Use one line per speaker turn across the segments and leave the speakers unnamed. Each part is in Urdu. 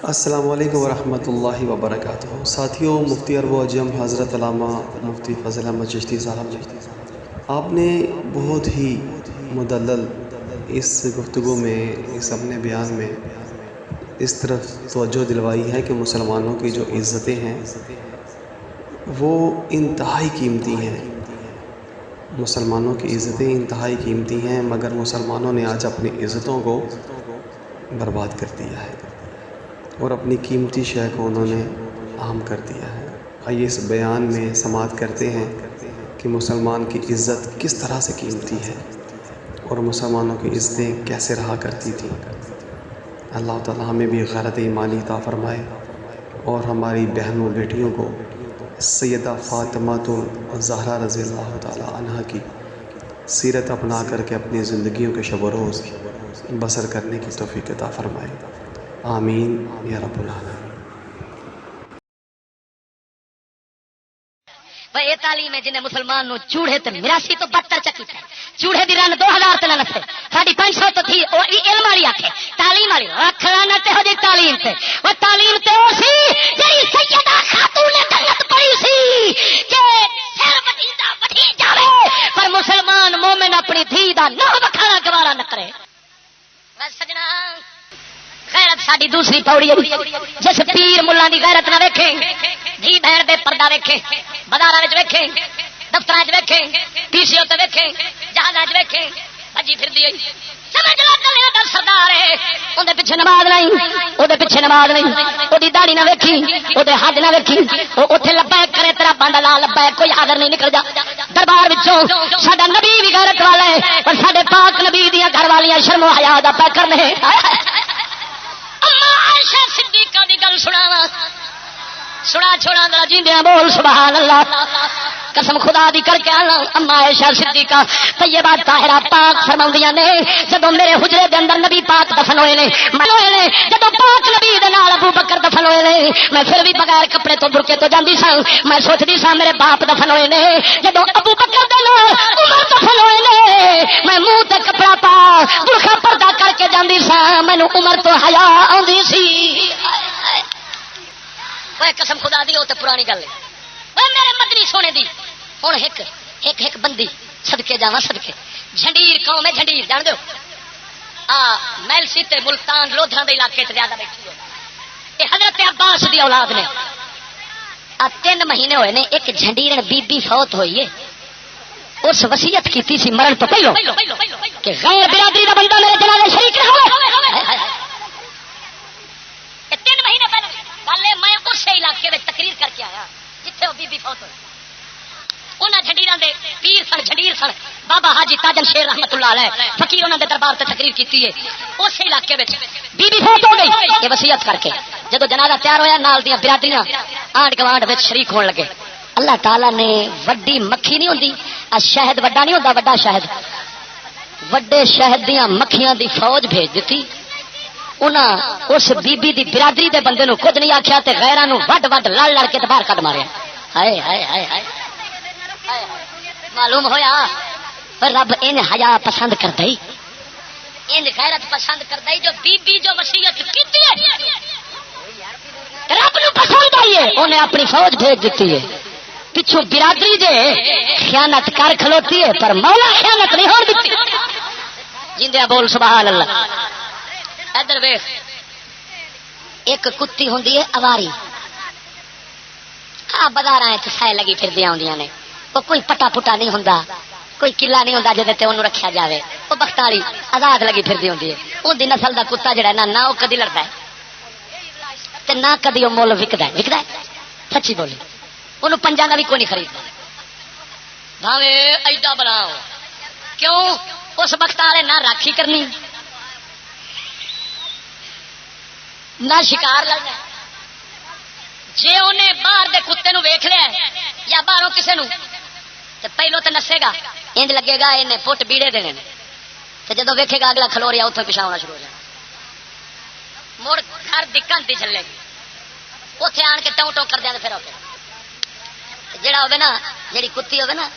السلام علیکم ورحمۃ اللہ وبرکاتہ۔ ساتھیوں، مفتی عرب و عجم حضرت علامہ مفتی فضل احمد چشتی صاحب نے آپ نے بہت ہی مدلل اس گفتگو میں، اس اپنے بیان میں اس طرف توجہ دلوائی ہے کہ مسلمانوں کی جو عزتیں ہیں وہ انتہائی قیمتی ہیں۔ مسلمانوں کی عزتیں انتہائی قیمتی ہیں، مگر مسلمانوں نے آج اپنی عزتوں کو برباد کر دیا ہے اور اپنی قیمتی شے کو انہوں نے عام کر دیا ہے۔ آئیے اس بیان میں سماعت کرتے ہیں کہ مسلمان کی عزت کس طرح سے قیمتی ہے اور مسلمانوں کی عزتیں کیسے رہا کرتی تھیں۔ اللہ تعالیٰ ہمیں بھی غیرت ایمانی عطا فرمائے اور ہماری بہنوں بیٹیوں کو سیدہ فاطمہ الزہرا رضی اللہ تعالیٰ عنہ کی سیرت اپنا کر کے اپنی زندگیوں کے شب و روز بسر کرنے کی توفیق عطا فرمائے۔ آمین یا رب العالمین۔
یہ تعلیم ہے جنہیں مسلمان نو چوڑے تے میراسی تو بدتر چکی ہے۔ چوڑے دی رن 2000 تے نہ نسے، ساڈی 500 تو تھی او علم والی آکھے، تعلیم والی رکھ لانا تے ہو جی تعلیم تے۔ او تعلیم تے او سی جڑی سیدہ خاتون جنت پڑھی سی کہ سر وٹیدا وٹی جاوے پر مسلمان مومن اپنی دھی دا نام وکھانا گوارا نہ کرے۔ بس سجنا، غیرت ساڈی دوسری پوڑی ہے۔ جس پیر ملا دی غیرت نہ ویکھے، جی بہن دے پردہ ویکھے، بازاراں وچ ویکھے، دفتراں وچ ویکھے، پی سی او تے ویکھے، جہازاں وچ ویکھے، بھجی پھردی ہے، سمجھ لو کلیاں دا سردار ہے۔ اون دے پیچھے نماز نہیں، او دے پیچھے نماز نہیں، او دی داڑھی نہ ویکھی، او دے حج نہ ویکھی، او اوتھے لبیک کرے تیرا بانڈا لا لبیک، کوئی حاضر نہیں نکل جا دربار وچوں۔ ساڈا نبی بھی غیرت والا ہے اور ساڈے پاک نبی دیاں گھر والیاں شرم و حیا دا پے کرنے۔ اما عائشہ صدیقہ دی گل سناواں، سنا چھوڑا ذرا جیندیاں بول سبحان اللہ۔ قسم خدا دی کر کے آنا، اما عائشہ صدیقہ طیبہ طاہرہ پاک فرماندیاں نے جدوں میرے حجرے دے اندر نبی پاک دفن ہوئے نے، جدوں پاک نبی دے نال ابو بکر دفن ہوئے نے، میں پھر بھی بغیر کپڑے تو برقے تو جاندی سا۔ میں سوچدی سا میرے باپ دفن ہوئے نے، جدوں ابو بکر دے نال عمر دفن ہوئے نے، میں منہ تے کپڑا پا برقع پردہ کر کے جاندی سا، مینوں عمر تو حیا آندی سی۔ وہ قسم خدا دی، وہ تو پرانی گل ہے۔ وہ میرے مدنی سونے دی ہوں ایک بندی صدقے جاواں صدقے، جھنڈیر قوم ہے، جھنڈیر جان دو میلسی تے ملتان لودھاں دے علاقے تے زیادہ بیٹھی ہے۔ یہ حضرت عباس دی اولاد نے۔ 3 مہینے ہوئے نے، ایک جھنڈیرن بی بی فوت ہوئی ہے۔ اس وصیت کیتی سی مرن تو پہلو کہ غیر برادری دا بندہ میرے جنازے شریک نہ ہوئے۔ 3 مہینے پہلے گل ہے، میں اس علاقے میں تقریر کر کے آیا جتھے وہ بی بی فوت ہوئی۔ انہاں جھنڈیراں دے پیر سن، جھنڈیر سن بابا حاجی تاجن شیر رحمت اللہ علیہ فقیر، انہاں دے دربار تے تقریر کیتی ہے۔ اس علاقے وچ بی بی فوت ہو گئی یہ وصیت کر کے۔ جدوں جنازہ تیار ہویا، نال دیاں برادریاں آنڈ گوانڈ وچ شریک ہون لگے۔ اللہ تعالیٰ نے وڈی مکھی نہیں ہوندی، شہد وڈا نہیں ہوندا، وڈا شہد، وڈے شہد دیاں مکھیاں دی فوج بھیج دتی۔ انہاں اس بی بی دی برادری دے بندے نو کچھ نہیں آکھیا تے غیراں نو وڈ وڈ لڑ لڑ کے باہر کڈ ماریا۔ ہائے ہائے ہائے ہائے، معلوم ہویا پر رب ان حیا پسند کردا ہی، ان غیرت پسند کردا ہی۔ جو بی بی جو وصیت کیتی ہے رب نو پسند آئی ہے، انہیں اپنی فوج بھیج دیتی ہے۔ پچھو برادری جے خیانت کر کھلوتی ہے پر مولا خیانت نہیں ہون دیتی۔ جیندیا بول سبحان اللہ۔ ادھر ویکھ، ایک کتی ہوندی ہے اواری، بازاراں سائے لگی پھردیاں ہوندیاں نے، وہ کوئی پٹا پٹا نہیں ہوندا، کوئی قلعہ نہیں ہوندا جدے تے اونوں رکھیا جاوے، وہ بختاری آزاد لگی پھردی ہوندی ہے۔ اون دی نسل دا کتا جڑا ہے نہ وہ کدی لڑدا ہے تے نہ کدی وہ مول وکدا ہے سچی بولی، اونوں پنجاں دا بھی کوئی نہیں خریددا بھاویں ایڈا بڑا ہو۔ کیوں؟ اس بختارے نہ راکھی کرنی، نہ شکار لڑنا۔ جے انہیں باہر دے کتے نو ویکھ لیا یا باہروں کسے نو تے پہلو تے نسے گا، انج لگے گا انہیں پٹ بیڑے دینے، تے جدو ویکھے گا اگلا کھلو رہا اتوں پیچھا ہونا شروع ہو جائے، مڑ گھر دی کنتی چلے گی، اتنے آن کے ٹوں ٹوں کر دیا پھر جڑا ہوگا نا، جیڑی کتی ہوگی نا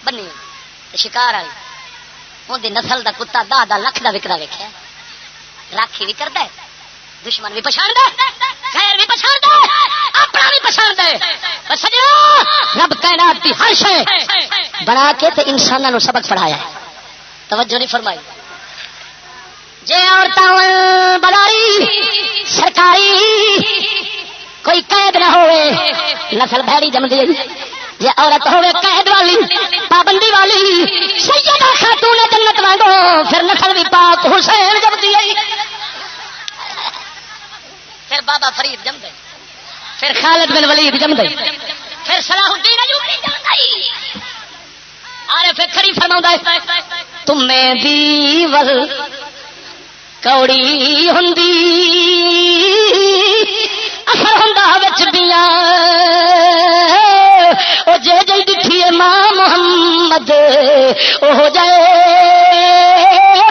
بنی ہوگی شکار والی، ان دی نسل دا کتا 10 لکھ دا وکدا ویکھیا، راکھی بھی کردا ہے دشمن بھی پچھاڑ دے، غیر بھی پچھاڑ دے، اپنا بھی پچھاڑ دے. سجنا رب کائنات دی ہر شے بنا کے تے انساناں نو سبق پڑھایا ہے. توجہ نہیں فرمائی. جے عورتاں بازاری سرکاری کوئی قید نہ ہوئے نسل بھڑی جمدی ہے. جے عورت ہوئے قید والی پابندی والی سیدہ خاتون جنت وانگو پھر نسل بھی پاک حسین جمدی ہے. پھر بابا فرید جم گئی، پھر خالد بن ولید جم گئی، پھر صلاح الدین ایوبی جم گئی. آرے پھر کھری فرماؤں ہے تمہیں دیول کوڑی ہندی اثر ہندا وچ دیاں او جے جے دکھی ماں محمد او ہو جائے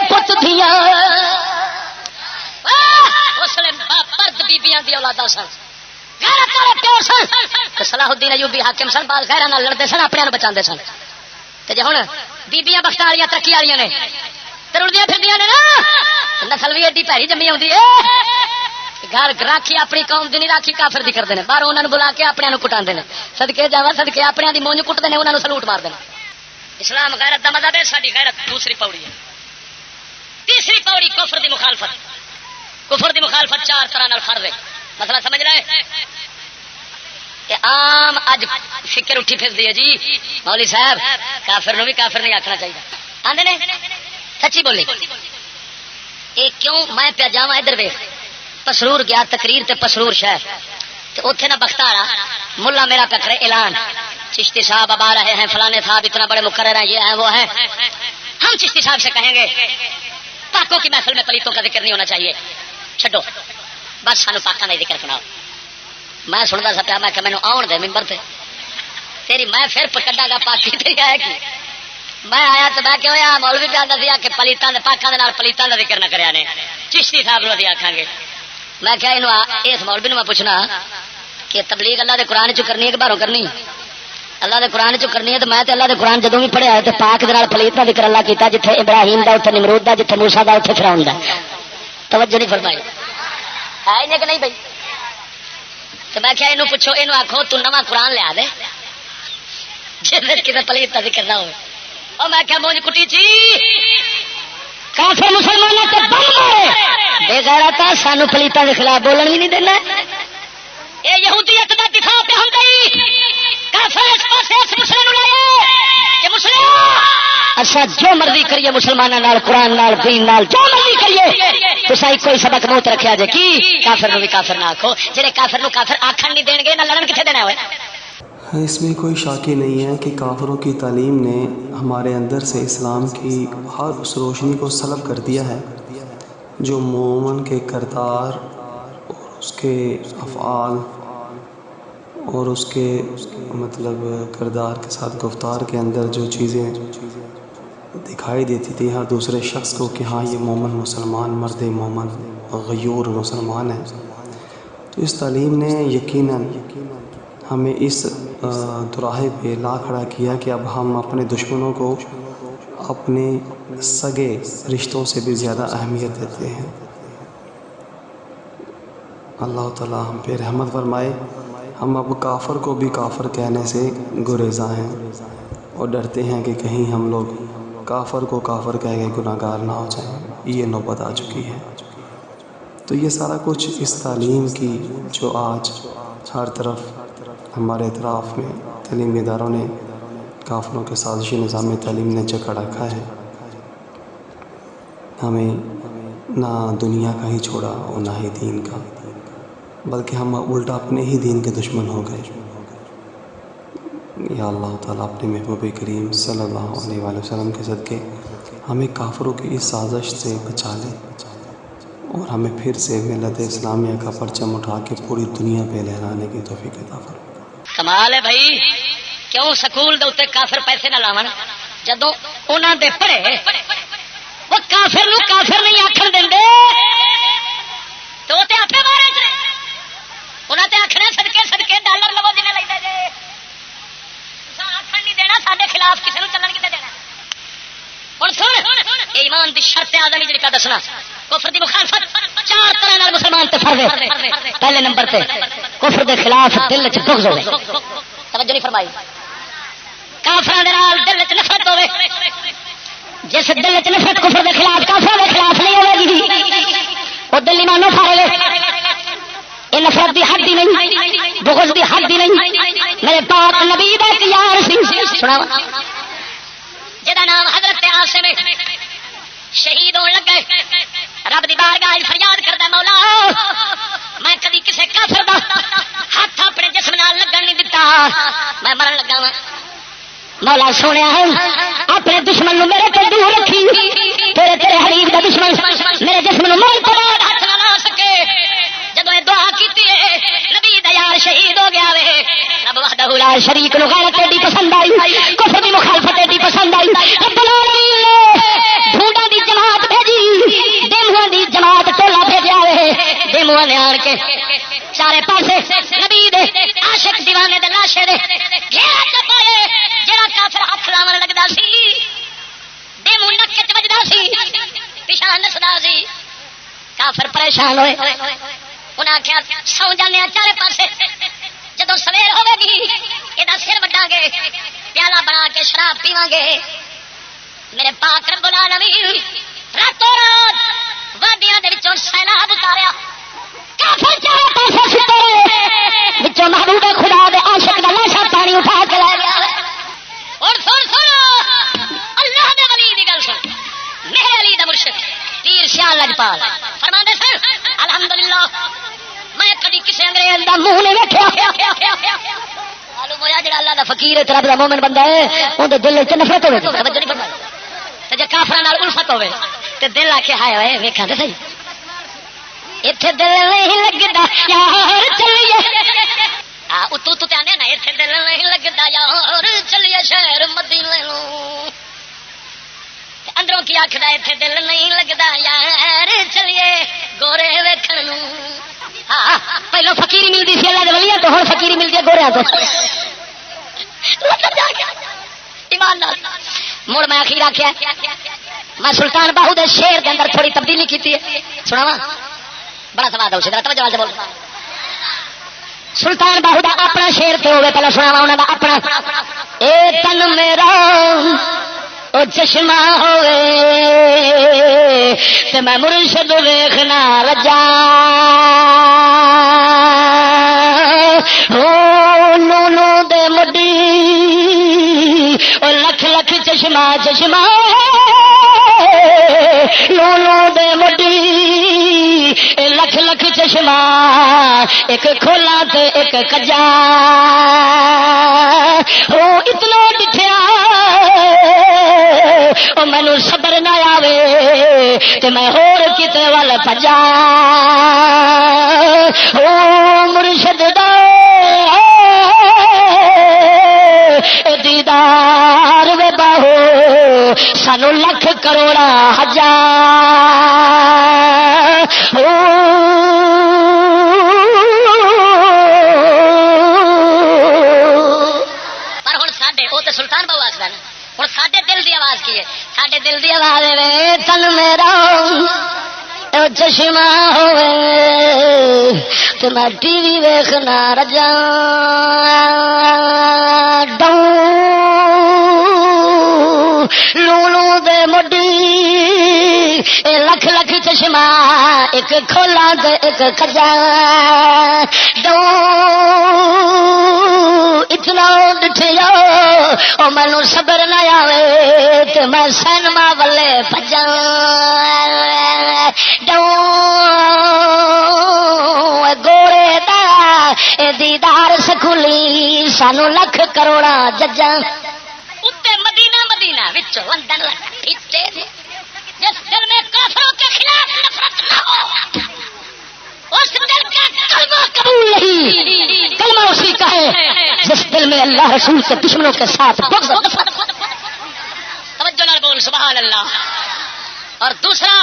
پت دیاں. پرد بیبیاں دی اولادا سن، غیرت والے پیو سن. صلاح الدین ایوبی حاکم سن، بعض غیراں نال لڑدے سن، اپنے نوں بچاندے سن. تے جے ہن بیبیاں بخت والیاں ترقی والیاں نے ترڑدیاں پھردیاں نے نا، نسل بھی ایڈی پیڑی جمی آؤندی ہے. گھر راکھی اپنی قوم دی نہیں راکھی کافر دی کردے نے، باہر انہاں نوں بلا کے اپنے نوں کٹاندے نے. صدقے جاواں صدقے اپنے دی مونج کٹدے نے، انہاں نوں سلوٹ مار دے. اسلام غیرت دا مذہب ہے. ساڈی غیرت دوسری پوڑی ہے. تیسری پوڑی کفر دی مخالفت. کفر دی مخالفت چار طرح نال فرض ہے. مسئلہ سمجھ رہے کہ عام اج فکر اٹھی پھردی ہے جی مولوی صاحب کافر نو بھی کافر نہیں آکھنا چاہیے. آندے نے سچی بولی اے کیوں؟ میں پیا جاواں ادھر ویکھ پسرور گیا تقریر تے پسرور شہر تے اوتھے نہ بختارا ملا میرا پہ کرے اعلان چشتی صاحب اب آ رہے ہیں، فلانے صاحب اتنا بڑے مقرر ہیں، یہ ہیں وہ ہیں. ہم چشتی صاحب سے کہیں گے پاکوں کی محفل میں پلیتوں کا ذکر نہیں ہونا چاہیے، چھڈو بس سانو پاکاں دا ذکر سناؤ. میں سندا سا پیا، میں کہ مینوں آن دے ممبر تے تیری میں پھر پکڑا گا پاکی تے ہے کہ میں آیا تو میں کہ ہویا مولوی پہ آندا سیا کہ پلیتاں دے پاکاں دے نال پلیتاں دا ذکر نہ کریا نے، چشتی صاحب نوں دی آکھاں گے. میں کیا انہوں اس مولوی نوں میں پوچھنا کہ تبلیغ اللہ دے قرآن چ کرنی ہے کہ باہروں کرنی؟ اللہ دے قرآن چ کرنی ہے. تو میں تے اللہ دے قرآن جدوں بھی پڑھیا ہے تے پاک دے نال پلیت دا ذکر اللہ کیتا، جتھے ابراہیم دا اوتھے نمرود دا، جتھے موسیٰ دا اوتھے فرعون دا. توجہ نہیں فرمائی ہے کہ نہیں بھائی؟ تو میں کیا انہوں پوچھو، انہوں آکھو تو نواں قرآن لیا دے جس کسی پلیت دا ذکر نہ ہوئے. اور میں کیا مونج کٹی چی کافر مسلمانوں تے بم مارے بے غیرت سانو پلیتاں دے خلاف بولن بھی نہیں دینا. اے یہودیت دا دفاع پہ ہوندی کافر اس پاسے اس مسلمان نوں لائے کہ مسلم اچھا جو مرضی کریے مسلماناں نال، قرآن نال، دین نال، جو مرضی کریے تساں کوئی سبق موت رکھیا جے کی کافر نوں بھی کافر نہ آکھو. جڑے کافر نوں کافر آکھن نہیں دین گے نہ لڑن کتے دینا ہوئے.
اس میں کوئی شک ہی نہیں ہے کہ کافروں کی تعلیم نے ہمارے اندر سے اسلام کی ہر اس روشنی کو سلب کر دیا ہے جو مومن کے کردار اور اس کے افعال اور اس کے مطلب کردار کے ساتھ گفتار کے اندر جو چیزیں دکھائی دیتی تھی ہر دوسرے شخص کو کہ ہاں یہ مومن مسلمان، مرد مومن غیور مسلمان ہے. تو اس تعلیم نے یقیناً ہمیں اس دراہے پہ لا کھڑا کیا کہ اب ہم اپنے دشمنوں کو اپنے سگے رشتوں سے بھی زیادہ اہمیت دیتے ہیں. اللہ تعالیٰ ہم پہ رحمت فرمائے. ہم اب کافر کو بھی کافر کہنے سے گریزاں ہیں اور ڈرتے ہیں کہ کہیں ہم لوگ کافر کو کافر کہہ کے گناہ گار نہ ہو جائیں. یہ نوبت آ چکی ہے. تو یہ سارا کچھ اس تعلیم کی جو آج ہر طرف ہمارے اطراف میں تعلیمی اداروں نے کافروں کے سازشی نظام تعلیم نے جکڑ رکھا ہے. ہمیں نہ دنیا کا ہی چھوڑا اور نہ ہی دین کا، بلکہ ہم الٹا اپنے ہی دین کے دشمن ہو گئے. یا اللہ تعالیٰ اپنے محبوب کریم صلی اللہ علیہ وآلہ وسلم کے صدقے ہمیں کافروں کی اس سازش سے بچا لے اور ہمیں پھر سے ملت اسلامیہ کا پرچم اٹھا کے پوری دنیا پہ لہرانے کی توفیق عطا فرمائے.
کمال ہے بھائی. کیوں سکول دے اوتے کافر پیسے نہ لاون جدوں انہاں دے پڑھے وہ کافر نو کافر نہیں آکھن دیندے تو تے اپنے بارے چ انہاں تے آکھنا صدقے صدقے ڈالر لو جنے لیندا جے تساں آکھن نہیں دینا ساڈے خلاف کسے نو چلن کتے دینا. ہن سن ایمان دی شرط اعظم جڑی کا دسنا کفر دی مخالفت چار طرح نال مسلمان تے فرض ہے. پہلے نمبر تے کفر دے خلاف دل وچ بغض ہوے. توجہ نہیں فرمائی. کافراں دے نال دل وچ نفرت ہوے. جس دل وچ نفرت کفر دے خلاف کافراں دے خلاف نہیں ہوے گی او دل ایمانوں فارغ ہے. یہ نفرت دی حد ہی نہیں, بغض دی حد ہی نہیں. میرے پاک نبی دا ایک یار سی سناواں جہاں نام حضرت عاصم شہید ہونے لگا. رب دی بارگاہ فریاد کردا مولا میں کدی کسے کافر دا ہاتھ اپنے جسم نال لگن نہیں دتا. میں مرن لگا وا مولا سونے اپنے دشمن نو میرے تو دور رکھی. تیرے حریف دا دشمن میرے جسم نو موت تو بعد ہاتھ نہ لا سکے. جدوں یہ دعا کیتی ہے نبی دا یار شہید ہو گیا وے. رب وحدہ لا شریک نو غیرت ایڈی پسند آئی, کفر دی مخالفت ایڈی پسند آئی. رب العالمین نے ڈھونڈا دی جماعت بھیجی, دیمواں دی جماعت ٹولا بھیجا وے. دیمواں نے آن کے چارے پاسے نبی دے عاشق دیوانے دے لاشے دے گھیرا چ پائے. جڑا کافر ہاتھ لاون لگدا سی دیمو نک وچ وجدا سی, پیشاں نسدا سی. کافر پریشان ہوئے. انہاں آخیا سو جانے چارے پاسے, جدو سویر ہوے گی یہ سر وڈاں گے, پیالہ بنا کے شراب پیواں گے. میرے پاک رب العالمین راتوں رات وادیاں دے وچوں سیلاب اتاریا. کافر چارے پاسے ستے وچوں محبوب خدا دے عاشق دا لاشا پانی اٹھا کے لے گیا. اور سن اللہ دے ولی دی گل سن. میرے علی دا مرشد پیر سیال لجپال فرماندے سن الحمدللہ میں کدی کسی انگریز دا منہ نہیں ویکھیا. معلوم ہویا جڑا اللہ دا فقیر ہے رب دا مومن بندہ ہے اون دے دل وچ نفرت ہوے. توجہ نہیں فرمائی. تے جے کافراں نال الفت ہوے تے دل آکھے ہائے ہوئے ویکھاں تے صحیح ایتھے دل نہیں لگدا یار چلیے. اتو تو آنے نا ایتھے دل نہیں لگدا یار چلیے شہر مدینے نوں. اندروں کی آخر اتنے دل نہیں لگتا یار چلیے گورے ویکھن نوں. ہاں پہلو فقیری ملتی سی اللہ دے ولیاں تو ہوں فقیری ملتی ہے گوریاں تو. ایمان نال مڑ میں آخر آخیا میں سلطان باہو دے شیر دے اندر تھوڑی تبدیلی کی ہے. سناواں بڑا سواد ہے توجہ سے بول. سلطان باہو دا اپنا شیر تے ہوے پہلے سناواں انہاں دا اپنا. اے تن میرا او چشمہ ہوئے تے میں مرشد ویکھنا رجا. او نونو دے مڈی او لکھ لکھ چشمہ چشمہ نونو دے مڈی لکھ لکھ چشمہ ایک کھولا تے ایک کجا. او اتنا ڈٹھیا او مینوں صبر نہ آوے تے میں ہور کتے ول بھجا. او مرشد دا دیدار وے باہو سانو لکھ کروڑا ہزار. پر ہن ساڈے او تے سلطان باہو آکھدا نا ہوں ساڈے دل دی آواز کی ہے. ساڈے دل دی آواز ہے تن میرا چشمہ ہوئے تو میں ٹی وی ویکھنا رجا. لولو دے مڈی لکھ لکھ چشمہ ایک کھولا تے ایک کجا. اتنا ڈٹھیا او مینوں صبر نہ آوے تے میں سینما والے بھجا. گوڑے دا دیدار سکولی سانو لکھ کروڑا ججا. اتنے مدینہ مدینہ وچوں لندن جس دل میں کافروں کے خلاف نفرت نہ ہو اس دل کا کلمہ قبول نہیں. کلمہ اسی کا ہے جس دل میں اللہ رسول کے دشمنوں کے ساتھ بغض و نفرت. توجہ نال بول سبحان اللہ. اور دوسرا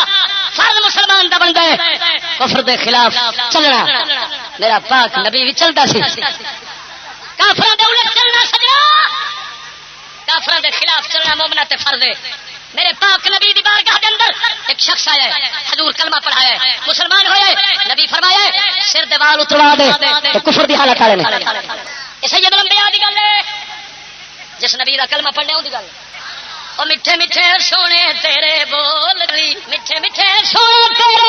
فرض مسلمان دا بندہ ہے کفر دے خلاف چلنا. میرا پاک نبی بھی چلتا سی. کافراں دے الٹ چلنا سجنا, کافراں دے خلاف چلنا مومنا تے فرض ہے. میرے پاک نبی دی بارگاہ دے اندر ایک شخص آیا ہے، حضور کلمہ پڑھایا ہے، مسلمان ہویا ہے، نبی فرمایا ہے سر دے وال اتروا دے تے کفر دی حالت والے نے۔ یہ سید الانبیاء دی گل ہے، جس نبی دا کلمہ پڑھنے اون دی گل۔ او میٹھے میٹھے سونے تیرے بول گلی، میٹھے میٹھے سونے تیرے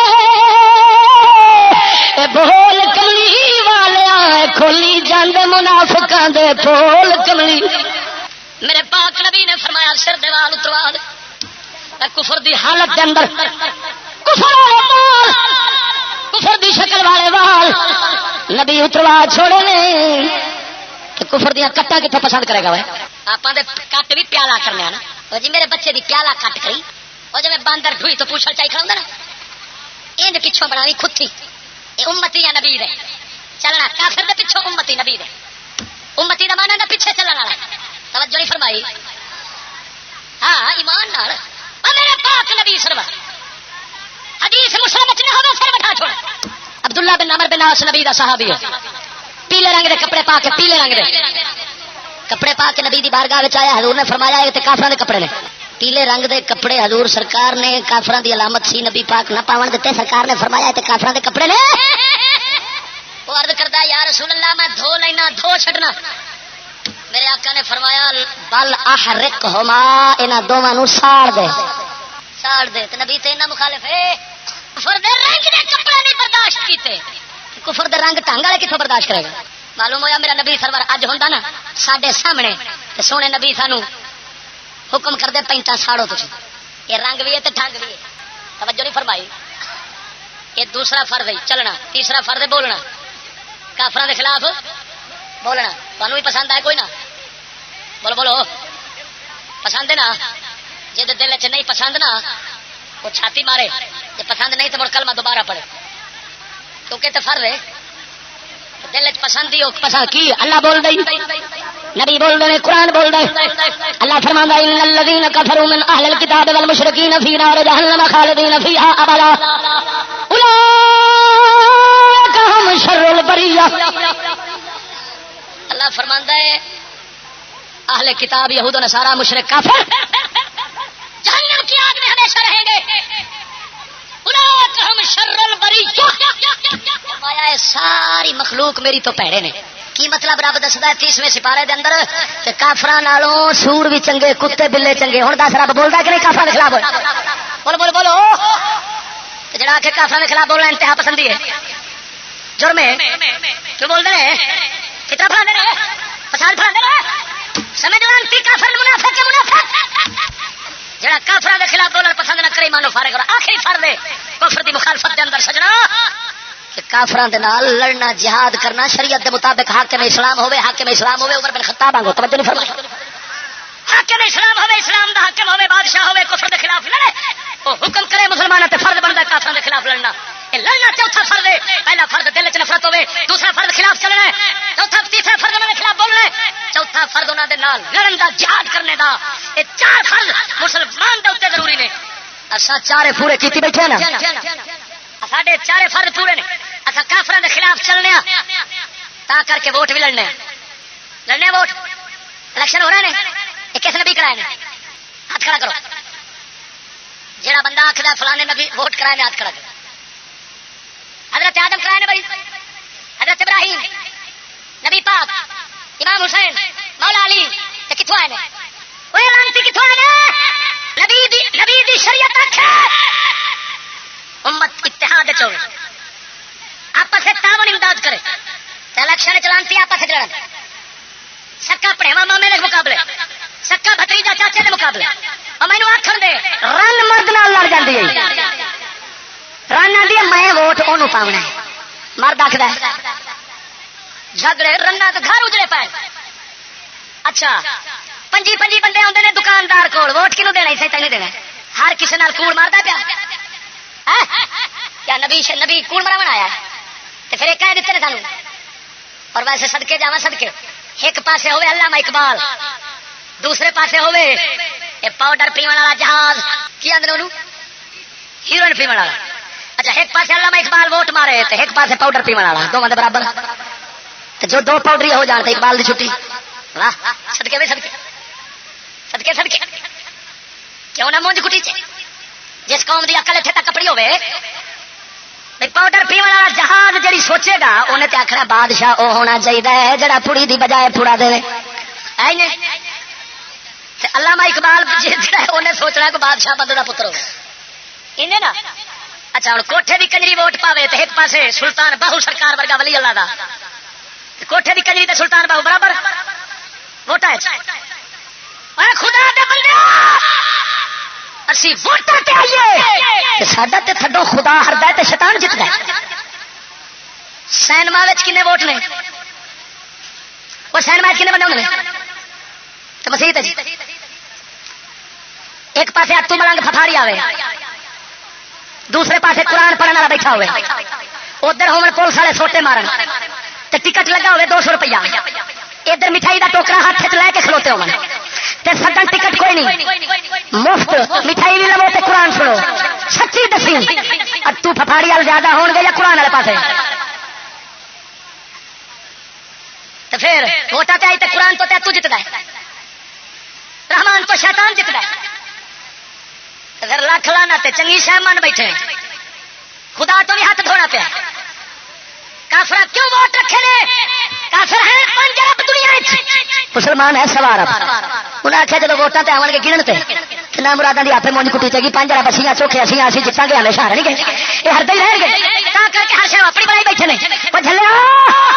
بول کملی والیا کھولی جاندے منافقاں دے پھول کملی۔ میرے پاک نبی نے فرمایا سر دے وال اتروا دے، کفر دی حالت دے اندر کفر والے وال، کفر دی شکل والے وال نبی اتروا چھوڑے نے۔ تو کفر دیا کٹا کتوں پسند کرے گا؟ آپ کٹ بھی پیالہ کرنے نا جی میرے بچے دی پیالہ کٹ کری وہ جی باندر ڈھوئی تو پوچھل چاہیے کھاؤں گا نا انج پچھوں بنانی کھتی یہ امتی یا نبی دے چلنا کافر دے پچھوں امتی نبی دے امتی دا مانا پیچھے چلنا والا توجہ نہیں فرمائی ہاں ایمان نال میرے پاک نبی سرور حدیث مسلم وچ نہ ہوے سر بٹھا چھوڑ عبداللہ بن عمر بن عاص نبی دا صحابی ہے پیلے رنگ دے کپڑے پا کے پیلے رنگ دے کپڑے پا کے نبی دی بارگاہ وچ آیا حضور نے فرمایا یہ تے کافراں دے کپڑے نے پیلے رنگ دے کپڑے حضور سرکار نے کافراں دی علامت سی نبی پاک نہ پاون دتے سرکار نے فرمایا تے کافراں دے کپڑے نے وہ عرض کردا یا رسول اللہ میں دھو لینا دھو چھڈنا میرے آقا نے فرمایا بل احرقهما انہاں دوواں نو ساڑ دے تے نبی تے انہاں مخالف ہے کفر دے رنگ دے کپڑے نہیں برداشت کیتے کفر دے رنگ ٹنگ والے کتھوں برداشت کرے گا معلوم ہویا میرا نبی سرور اج ہوندا نا ساڈے سامنے تے سونے نبی سانو حکم کر دے پینٹاں ساڑو تسی یہ رنگ بھی ہے تے ٹھنگ بھی ہے توجہ نہیں فرمائی یہ دوسرا فرض ہے چلنا تیسرا فرض ہے بولنا کافراں دے خلاف بولنا تانوں بھی پسند ہے کوئی نہ بولو بولو پسند ہے نا جے دل چ نہیں پسند نا وہ چھاتی مارے جے پسند نہیں تو مڑ کلمہ دوبارہ پڑھے کیونکہ تو فرض ہے دل چ پسند ہی پسند کی اللہ بول دے نبی بول دے قرآن بول دے اللہ فرماندا ان الذين كفروا من اهل الكتاب والمشركين في نار جهنم خالدين فيها ابدا اولئك هم شر البريه اللہ فرماندا ہے اہل کتاب یہود و نصارا مشرک کافر جہنم کی آگ میں ہمیشہ رہیں گے اولئک هم شر البریہ فرمایا ہے ساری مخلوق میری تو پیڑے نے کی مطلب رب دسدا ہے 30ویں سپارے دے اندر کہ کافراں نالوں سور بھی چنگے کتے بلے چنگے ہن دس رب بولدا کہ نہیں کافراں دے خلاف بولو بولو بولو تے جڑا کہ کافراں دے خلاف بولنا انتہا پسندی ہے جرم ہے کیوں بول دے کتنا پڑھا دے پسند پڑھا دے سمجھ لانتی کافر منافق کے منافق جڑا کافراں دے خلاف بولنا پسند نہ کرے مانو فارغ اور آخری فرض ہے کفر دی مخالفت دے اندر سجنا کہ کافراں دے نال لڑنا جہاد کرنا شریعت دے مطابق حاکم اسلام ہوے عمر بن خطاب آنگو توجہ نہیں فرمائی حاکم اسلام ہوے اسلام دا حاکم ہوے بادشاہ ہوے کفر دے خلاف لڑے وہ حکم کرے مسلماناں تے فرض بندا کافراں دے خلاف لڑنا لڑنا چوتھا فرض ہے پہلا فرض دل چ نفرت ہوے دوسرا فرض خلاف چلنا ہے چوتھا تیسرا فرض انہاں دے خلاف بولنا ہے چوتھا فرض انہاں دے نال لڑن دا جہاد کرنے دا یہ چار فرض مسلمان دے اوتے ضروری نے اساں چارے پورے کیتی بیٹھے نا ساڈے چارے فرض پورے نے اساں کافراں دے خلاف چلنے تا کر کے ووٹ بھی لڑنے ووٹ الیکشن ہو رہے ہیں یہ کس نبی کرائے نے ہاتھ کھڑا کرو جڑا بندہ آکھدا فلانے نبی ووٹ کرائے نے ہاتھ کھڑا کرو حضرت آدم کرائے نے بھائی حضرت ابراہیم نبی پاک امام حسین مولا علی یہ کتوں آئے وہ لانتی کتوں آئے نبی دی شریعت آکھے امت اتحاد چوے آپس سے تعاون امداد کرے الیکشن چلانتی آپس سے لڑن سکا پڑھےواں مامے دے مقابلے سکا بھتریجا چاچے دے مقابلے اور مینوں آکھن دے رن مرد نال لڑ جاندی ہے رن آدھی میں ووٹ انہوں پاؤنا ہے مرد آخر جھگڑے رنا تو گھر اجڑے پائے اچھا 25 بندے آتے ہیں دکاندار کو ووٹ کنوں دینا اسے تین دینا ہر کسی نال کوڑ مارتا پیا کیا نبی کوڑ مرا بنایا تو پھر ایک کہہ دیتے ہیں سانو اور ویسے صدقے جاوا صدقے ایک پاسے ہوئے علامہ اقبال دوسرے پاسے ہوئے یہ پاؤڈر پیون والا جہاز کی آدھے انہوں ہیروئن پیون والا اچھا ایک پاسے علامہ اقبال ووٹ مارے تو ایک پاسے پاؤڈر پیون والا دونوں برابر تو جو دو پاؤڈری ہو جان تو اقبال دی چھٹی واہ صدقے بھی صدقے کیوں نہ مونج کٹی جس قوم کی اکل اتنے تک کپڑی ہوے پاؤڈر پیو والا جہاز جڑی سوچے گا انہیں تو آخنا بادشاہ وہ ہونا چاہیے جڑا پوڑی دی بجائے پھوڑا دے علامہ اقبال انہیں سوچنا کہ بادشاہ بندے کا پتر ہو نا. اچھا ہوں کوٹھے کی کنجری ووٹ پاوے تو ایک پاسے سلطان باہو سرکار ورگا ولی اللہ دا کوٹھے کی کنجری تے سلطان باہو برابر ووٹ ہے. خدا دے بندے اسی ووٹاں تے آئیے ساڈا تے تھڈو خدا ہردا ہے تے شیطان جتدا ہے. سینما وچ کنے ووٹ نے وہ سینما وچ کنے بندے ہوندے نے تے مسیح تے جی ایک پاسے اتو ملنگ پھپھاری آوے دوسرے پاسے قرآن پڑھنے والا بیٹھا ہوئے ادھر ہومن پولیس والے سوٹے مارن تے ٹکٹ لگا ہوئے 200 روپیہ ادھر مٹھائی دا ٹوکرا ہاتھ چ لے کے کھلوتے ہون تے سدن ٹکٹ کوئی نہیں مفت مٹھائی بھی لو تے قرآن سنو. سچی دسی اتو پھپھاڑی وال زیادہ ہون گے یا قرآن والے پاسے تو پھر ووٹاں تے آئی تے قرآن تو تے تو جتدا ہے رحمان تو شیطان جتدا ہے. اگر لاکھ لانا تے چنگی شہ من بیٹھے خدا تو بھی ہاتھ دھونا پیا. کافر کیوں ووٹ رکھے نے کافر ہیں پنج ارب دنیا مسلمان ہے سوار انہیں آخیا جب ووٹاں تے آون گے گنن تے نہ مراداں دی ہاتھ مونج کٹی چاہیے 5 ارب اسیاں چوکھے اسیاں اسی جتاں گے ہمیشہ رہن گے یہ ہردے ہی رہن گے تا کر کے ہر شے اپنی بنائی بیٹھے نے. او جھلیا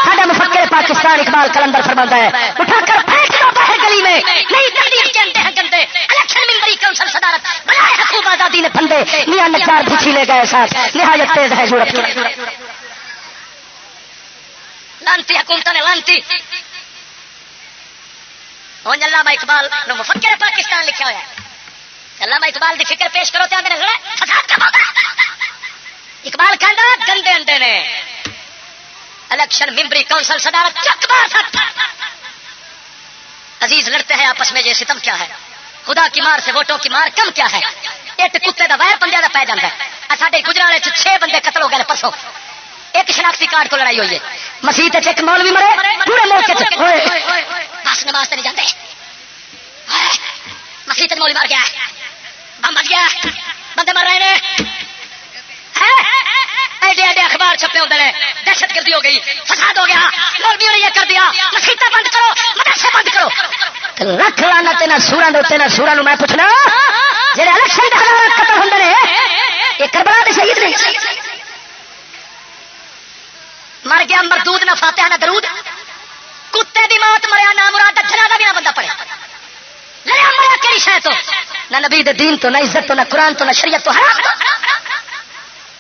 ساڈا مفکر پاکستان اقبال کلندر فرماتا ہے اٹھا کر پھینک دو باہر گلی میں نہیں تقدیر کے اندے گندے الیکشن ممبری کونسل صدارت بنائے حقوق آزادی نے پھندے میاں نجار بھی چھیلے گئے ساتھ نہایت تیز ہے صورت لانتی حکومتوں نے لانتی. ہوں علامہ اقبال نے مفکر پاکستان لکھا ہوا ہے. علامہ اقبال کی فکر پیش کرو تے فساد کا موقع اقبال کہندا گندے انڈے نے الیکشن ممبری کونسل صدارت چک باسط عزیز لڑتے ہیں آپس میں یہ ستم کیا ہے خدا کی مار سے ووٹوں کی مار کم کیا ہے. ایک کتے دا وائر بندے دا پی جاتا ہے. ساڈے گجرالے 6 بندے قتل ہو گئے پرسوں ایک شناختی کارڈ کو لڑائی ہوئی ہے. مسیح ایک مولوی مرے پورے ملک بس نماز نہیں جاتے مسیح مولوی مر گیا بم بج گیا بندے مر رہے ہیں ایڈے ایڈے اخبار چھپے ہوتے ہیں دہشت گردی ہو گئی فساد ہو گیا مولویوں نے یہ کر دیا مسیحا بند کرو مدرسے بند کرو. رکھ لانا تینا سورا دے نہ سورا میں پوچھنا جی الیکشن قتل ہوں نے یہ کربلا دے شہید نہیں مر گیا مردود نہ فاتحہ نہ درود کتے دی موت مریا نہ مراد جنازہ بھی نہ بندہ پڑے لڑیا مریا کیڑی شے تو نہ نبی دے دین تو نہ عزت تو نہ قرآن تو نہ شریعت تو حرام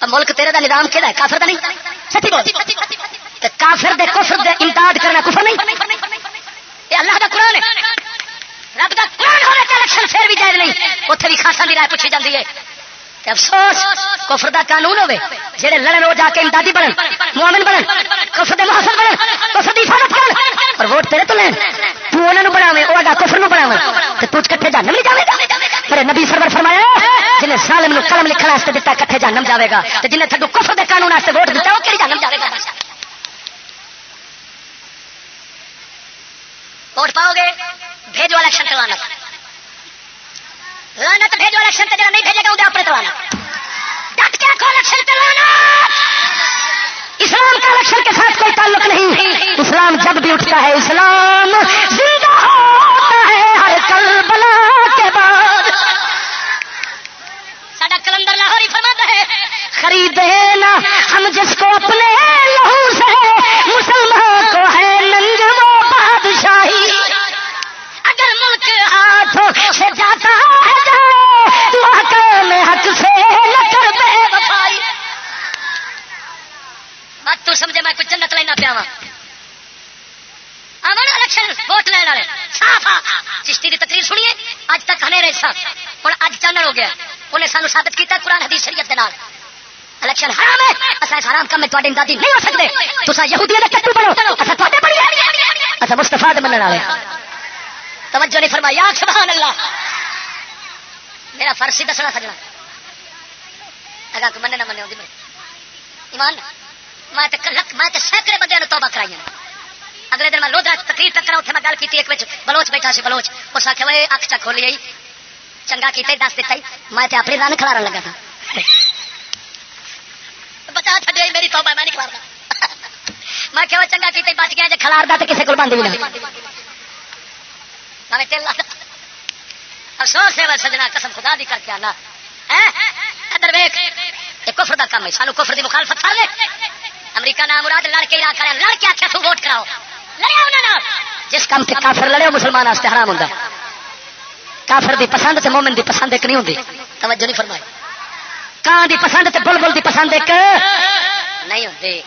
تو ملک تیرے دا نظام کیڑا ہے کافر دا نہیں سچی بول کافر دے کفر دے امداد کرنا کفر نہیں یہ اللہ دا قرآن ہے رب دا قرآن ہونے تے الیکشن پھر بھی جائز نہیں اوتھے بھی خاصا دی رائے پوچھی جاندی ہے. افسوس کفر دا قانون ہوے جڑے لڑن وہ جا کے امدادی بنن مومن بنن کفر دے محافظ بنن کفر دی حفاظت کرن اور ووٹ تیرے تو لین تو انہاں نو بناویں او اگا کفر نو بناویں تے تجھ کٹھے جہنم نہیں جاوے گا. میرے نبی سرور فرمایا جنے ظالم نو قلم لکھن واسطے دتا کٹھے جہنم جاوے گا تے جنے تھڈو کفر دے قانون واسطے ووٹ دتا او کیڑی جہنم جاوے گا. ووٹ پاؤ گے بھیجو الیکشن کروانا لعنت بھیجو الیکشن تے جڑا نہیں بھیجے گا اودے اپنے کروانا ڈٹ کے رکھو الیکشن تے لعنت. اسلام کا الیکشن کے ساتھ کوئی تعلق نہیں. اسلام جب بھی اٹھتا ہے اسلام زندہ ہوتا ہے ہر کربلا کے بعد. ساڈا کلندر لاہوری فرماتا ہے خریدے نا ہم جس کو اپنے لہو سے مسلمان کو ہے ننگ وہ بادشاہی اگر ملک ہاتھوں سے جاتا ہے تو حکم حق سے نہ کر بے وفائی. بات تو سمجھے میں کچھ جنت لینا پیا وا آمن الیکشن ووٹ لینے والے صاف چشتی کی تقریر سنیے اج تک ہنے رہے سا ہوں اج چانن ہو گیا انہیں سانو ثابت کیتا قرآن حدیث شریعت کے نال الیکشن حرام ہے اصل حرام کام میں تھوڑے امدادی نہیں ہو سکتے تصا یہودیاں دے کٹو بنو اصل تھوڑے بڑی اصل مصطفیٰ دے منن والے توجہ نہیں فرمایا سبحان اللہ. میرا فرض سی دسنا سجنا اگر کوئی مننے نہ مننے ہوندی ایمان میں تے سینکڑے بندے نے توبہ کرائی. اگلے دن میں لودرا تقریر تک کرا اتنے میں گل کی ایک بلوچ بیٹھا سی بلوچ اس آخیا وہ اک چا کھولی آئی چنگا کیتے دس دیتا ہی میں تے اپنی رن کھلارن لگا تھا بچا چھڈے میری توبہ میں نہیں کھلاردا میں کہ چنگا کیتے بچ گیا جے کھلاردا تے کسے کول بند بھی نہ میں تیل افسوس ہے سجنا قسم خدا دی کر کے آنا ادھر ویکھ یہ کفر دا کام ہے سانو کفر دی مخالفت کر لے امریکہ نام مراد لڑ کے عراق کرے لڑ کے آکھے تو ووٹ کراؤ لڑیا انہاں نال جس کام تے کافر لڑے مسلمان واسطے حرام ہوندا کافر دی پسند تے مومن دی پسند ایک نہیں ہوندی توجہ نہیں فرمائی کان دی پسند تے بلبل دی پسند ایک نہیں ہوندی